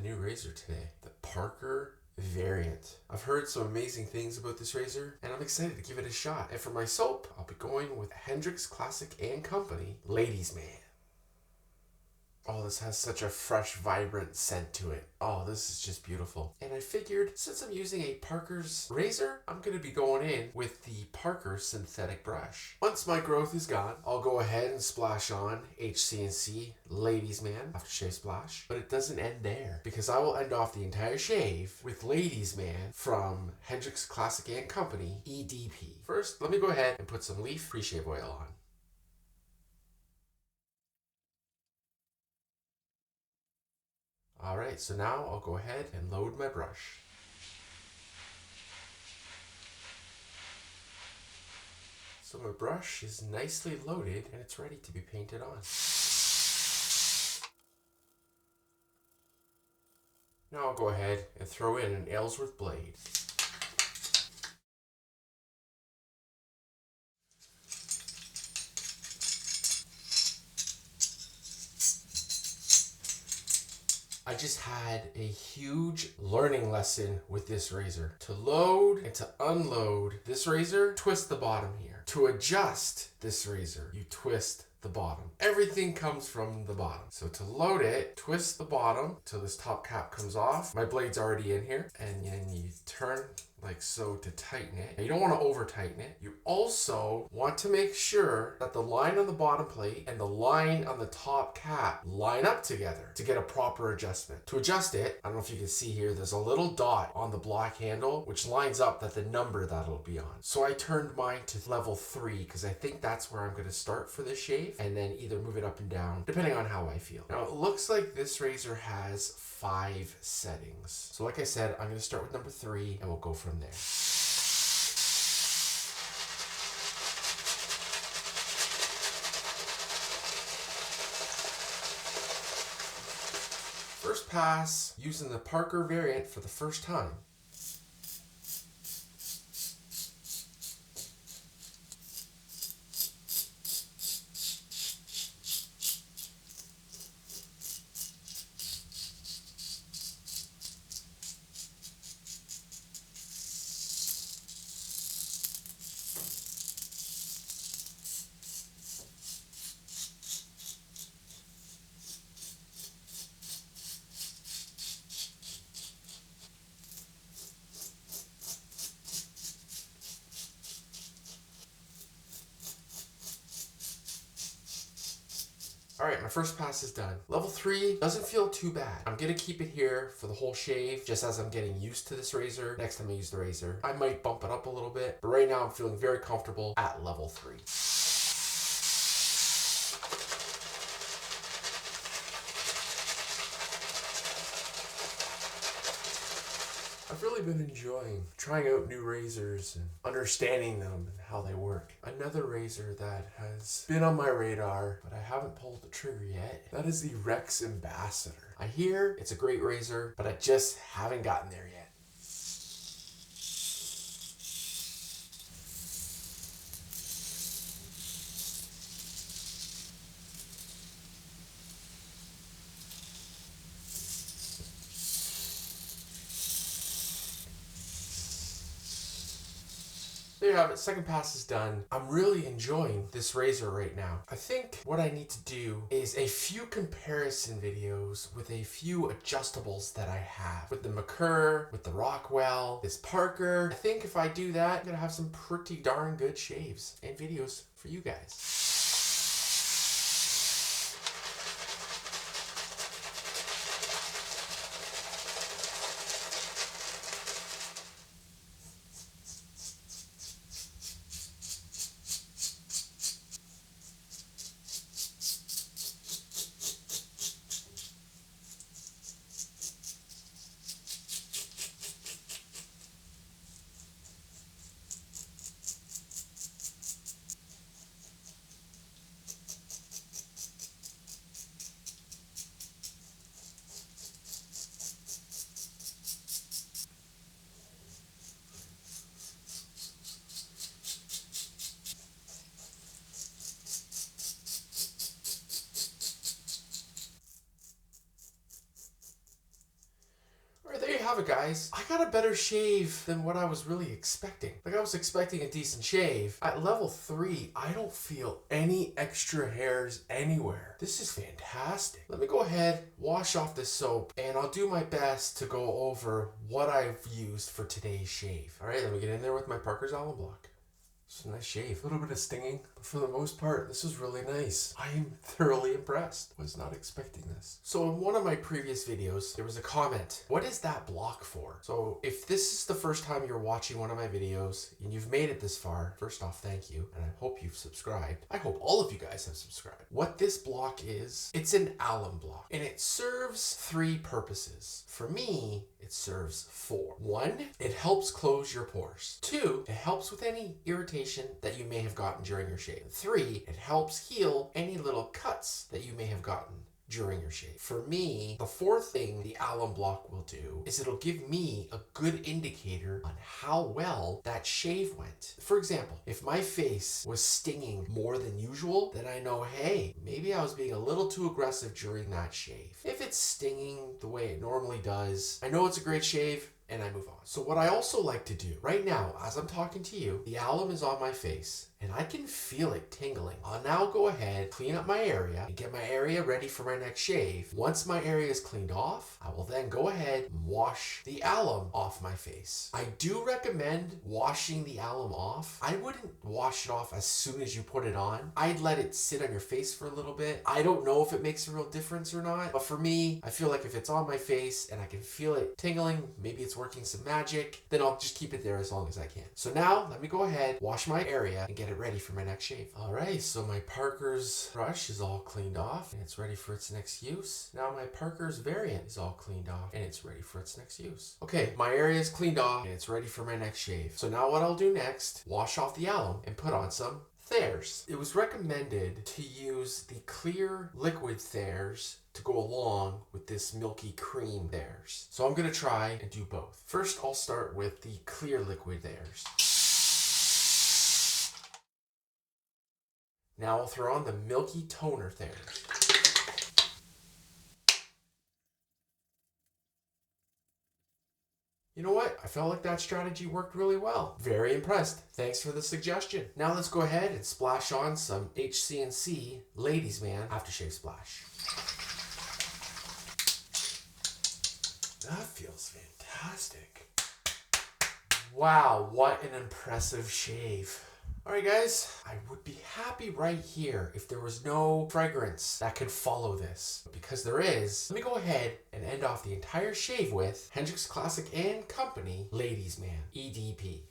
new razor today, the Parker variant. I've heard some amazing things about this razor and I'm excited to give it a shot. And for my soap, I'll be going with Hendrix Classic Co. Ladies Man. Oh, this has such a fresh, vibrant scent to it. Oh, this is just beautiful. And I figured, since I'm using a Parker's razor, I'm going to be going in with the Parker synthetic brush. Once my growth is gone, I'll go ahead and splash on HC&C Ladies Man Aftershave Splash. But it doesn't end there, because I will end off the entire shave with Ladies Man from Hendrix Classic Co. EDP. First, let me go ahead and put some leaf pre-shave oil on. Alright, so now I'll go ahead and load my brush. So my brush is nicely loaded and it's ready to be painted on. Now I'll go ahead and throw in an Aylesworth blade. I just had a huge learning lesson with this razor. To load and to unload this razor, twist the bottom here. To adjust this razor, you twist the bottom. Everything comes from the bottom. So to load it, twist the bottom till this top cap comes off. My blade's already in here. And then you turn like so to tighten it. Now you don't want to over tighten it. You also want to make sure that the line on the bottom plate and the line on the top cap line up together to get a proper adjustment. To adjust it, I don't know if you can see here, there's a little dot on the black handle which lines up that the number that'll be on. So I turned mine to level 3 because I think that's where I'm going to start for this shave and then either move it up and down depending on how I feel. Now it looks like this razor has 5 settings. So like I said, I'm going to start with number 3 and we'll go from there. First pass using the Parker variant for the first time. Alright, my first pass is done. Level 3 doesn't feel too bad. I'm going to keep it here for the whole shave, just as I'm getting used to this razor. Next time I use the razor, I might bump it up a little bit, but right now I'm feeling very comfortable at level 3. I've really been enjoying trying out new razors and understanding them and how they work. Another razor that has been on my radar, but I haven't pulled the trigger yet, that is the Rex Ambassador. I hear it's a great razor, but I just haven't gotten there yet. There you have it, second pass is done. I'm really enjoying this razor right now. I think what I need to do is a few comparison videos with a few adjustables that I have. With the McCurr, with the Rockwell, this Parker. I think if I do that, I'm gonna have some pretty darn good shaves and videos for you guys. have it, guys. I got a better shave than what I was really expecting. Like, I was expecting a decent shave. At level 3, I don't feel any extra hairs anywhere. This is fantastic. Let me go ahead, wash off this soap, and I'll do my best to go over what I've used for today's shave. All right, let me get in there with my Parker's Alum Block. It's a nice shave. A little bit of stinging, but for the most part, this is really nice. I am thoroughly impressed. Was not expecting this. So in one of my previous videos, there was a comment. What is that block for? So if this is the first time you're watching one of my videos and you've made it this far, first off, thank you. And I hope you've subscribed. I hope all of you guys have subscribed. What this block is, it's an alum block and it serves 3 purposes. For me, it serves 4. 1, it helps close your pores. 2, it helps with any irritation that you may have gotten during your shave. 3, it helps heal any little cuts that you may have gotten during your shave. For me, the 4th thing the alum block will do is it'll give me a good indicator on how well that shave went. For example, if my face was stinging more than usual, then I know, hey, maybe I was being a little too aggressive during that shave. If it's stinging the way it normally does, I know it's a great shave, and I move on. So what I also like to do right now, as I'm talking to you, the alum is on my face and I can feel it tingling. I'll now go ahead, clean up my area and get my area ready for my next shave. Once my area is cleaned off, I will then go ahead and wash the alum off my face. I do recommend washing the alum off. I wouldn't wash it off as soon as you put it on. I'd let it sit on your face for a little bit. I don't know if it makes a real difference or not, but for me, I feel like if it's on my face and I can feel it tingling, maybe it's working some magic, then I'll just keep it there as long as I can. So now let me go ahead, wash my area and get it ready for my next shave. All right, so my Parker's brush is all cleaned off and it's ready for its next use. Now my Parker's variant is all cleaned off and it's ready for its next use. Okay, my area is cleaned off and it's ready for my next shave. So now what I'll do next, wash off the alum and put on some Thayers. It was recommended to use the clear liquid Thayers to go along with this milky cream Thayers. So I'm gonna try and do both. First, I'll start with the clear liquid Thayers. Now I'll throw on the milky toner Thayers. You know what? I felt like that strategy worked really well. Very impressed. Thanks for the suggestion. Now let's go ahead and splash on some HC&C Ladies Man Aftershave Splash. That feels fantastic. Wow, what an impressive shave. Alright guys, I would be happy right here if there was no fragrance that could follow this. But because there is, let me go ahead and end off the entire shave with Hendrix Classic Co. Ladies Man EDP.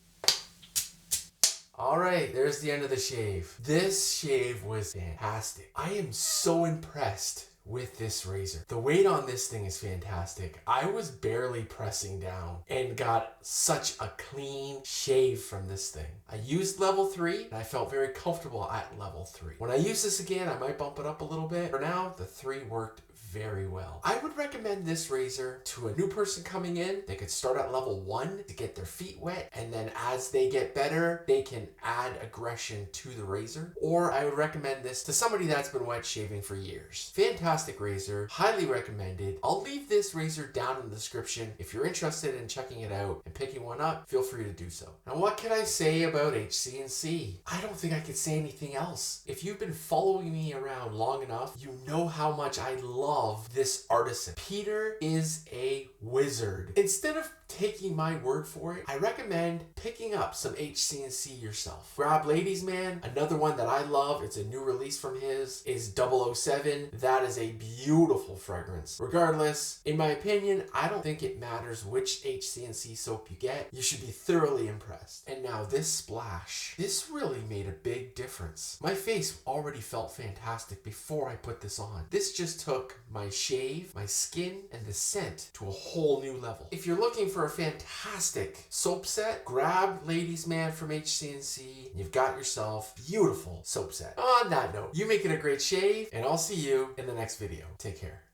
Alright, there's the end of the shave. This shave was fantastic. I am so impressed with this razor. The weight on this thing is fantastic. I was barely pressing down and got such a clean shave from this thing. I used level 3 and I felt very comfortable at level 3. When I use this again, I might bump it up a little bit. For now, the 3 worked very well. I would recommend this razor to a new person coming in. They could start at level 1 to get their feet wet, and then as they get better, they can add aggression to the razor. Or I would recommend this to somebody that's been wet shaving for years. Fantastic razor, highly recommended. I'll leave this razor down in the description. If you're interested in checking it out and picking one up, feel free to do so. Now what can I say about HC&C? I don't think I could say anything else. If you've been following me around long enough, you know how much I love this artisan. Peter is a wizard. Instead of taking my word for it, I recommend picking up some HC&C yourself. Grab Ladies Man. Another one that I love, it's a new release from his, is 007. That is a beautiful fragrance. Regardless, in my opinion, I don't think it matters which HC&C soap you get. You should be thoroughly impressed. And now this splash, this really made a big difference. My face already felt fantastic before I put this on. This just took my shave, my skin, and the scent to a whole new level. If you're looking for a fantastic soap set, grab Ladies Man from HC&C. You've got yourself a beautiful soap set. On that note, you make it a great shave, and I'll see you in the next video. Take care.